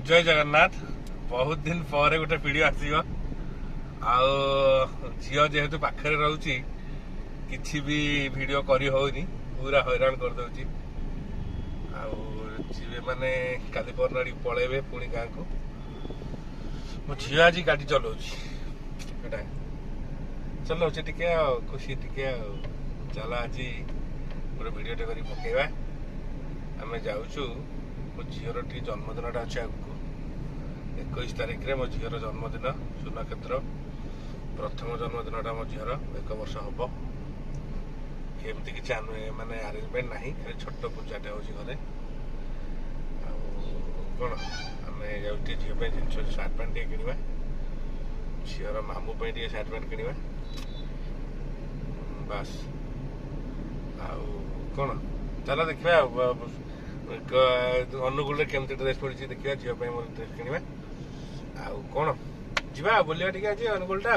जय जगन्नाथ। बहुत दिन पर गोटे वीडियो आसो झील जेहेतु पाखे रोचे किसी भी वीडियो करी होनी पूरा हैरान कर दौची मैंने काली परना पलैबे पुणी गाँ को मो झील आज गाड़ी चलाऊँगा चलाऊे टे खुशी टे चल आज गोटे वीडियो टे कर पकेवा आम जाऊँ मो झीर टी जन्मदिनटा अच्छे आगू 21 तारिख में मो झीर जन्मदिन सुनक्षेत्र प्रथम जन्मदिनटा मो झीर 1 वर्ष हम एमती किसी माने आरेंजमेंट ना खाली छोट पूजाटे हो घरे कौन आम जाऊँ झील जिन सार्ट पैंट टे कि झीर मामू टे सार्ट पैंट कि बास कौन चल देखा अनुगुल केमती ड्रेस पड़ी देखा झील मोर ड्रेस किणवा आउ कौन जा बुलवा टे आज अनुगुलटा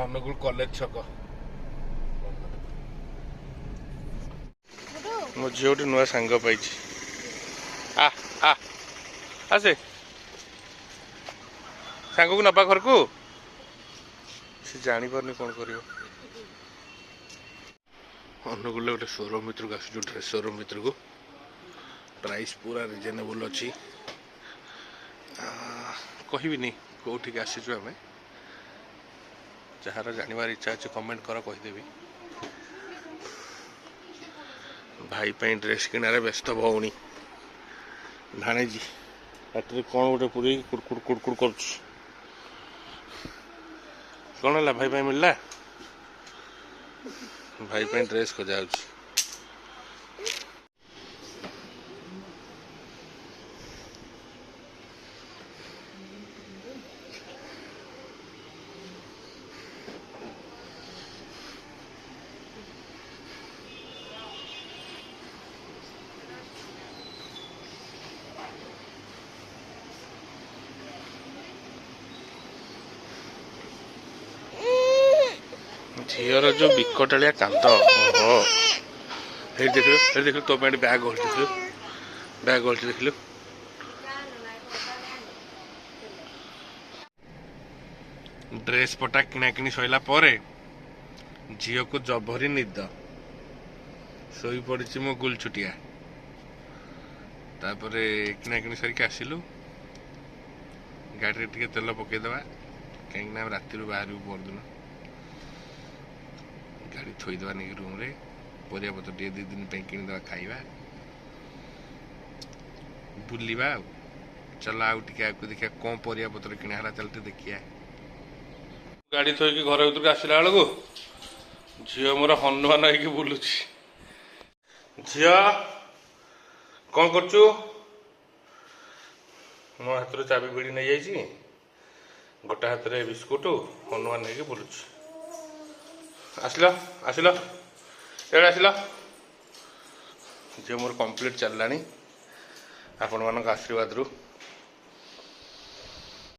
अनुगुल कॉलेज छक मो झील गोटे नुआ सांग पाई आ आ आसे सांग को नबा घर को से जानी पारनी कौन कर अनुगुल गोटे शोरूम मित्र को आसु ड्रेस शोरूम मित्र को प्राइस पूरा रिजनेबल अच्छी कहबी कौटिक आसीचु आम जार जानवर इच्छा अच्छे कमेंट कर कहीदेवी भाई पे ड्रेस किणारे व्यस्त भौणी भाणेजी पाटे कौन गोटे पूरी कुड़कुड़ कुड़कुड़ कर कौन है भाई मिलला भाई पे ड्रेस खोजा झीर जो बिकटालिया कांत ओहो देख तो पैंट बैग गलती देख ड्रेस पटा किणाकिणी सैला झील को जबरी निद शोई पड़ी मो गुल छुटिया तापर किणाकिणी सरिक आसिलु गाड़ी टे तेल पकईदे कहीं राति बाहर परदिन गाड़ी थोईदे नहीं रूम रे परिया पत्र टे 2 दिन किणीदे खाइबा बुलवा चल आउ टे देखिया कौन परिया पत्र किणा चल देखिया गाड़ी थोईकी घर भर आसला बेलू झील मोर हनुमान हो बुलू झील कौन करचु मो हाथ चाबी बिड़ी नहीं जाइए गोटे हाथ में बिस्कुट हनुमान हो बुलू आसिल आसिल एड़े आसिल झील मोर कंप्लीट चललानी आपण मानक आशीर्वाद रु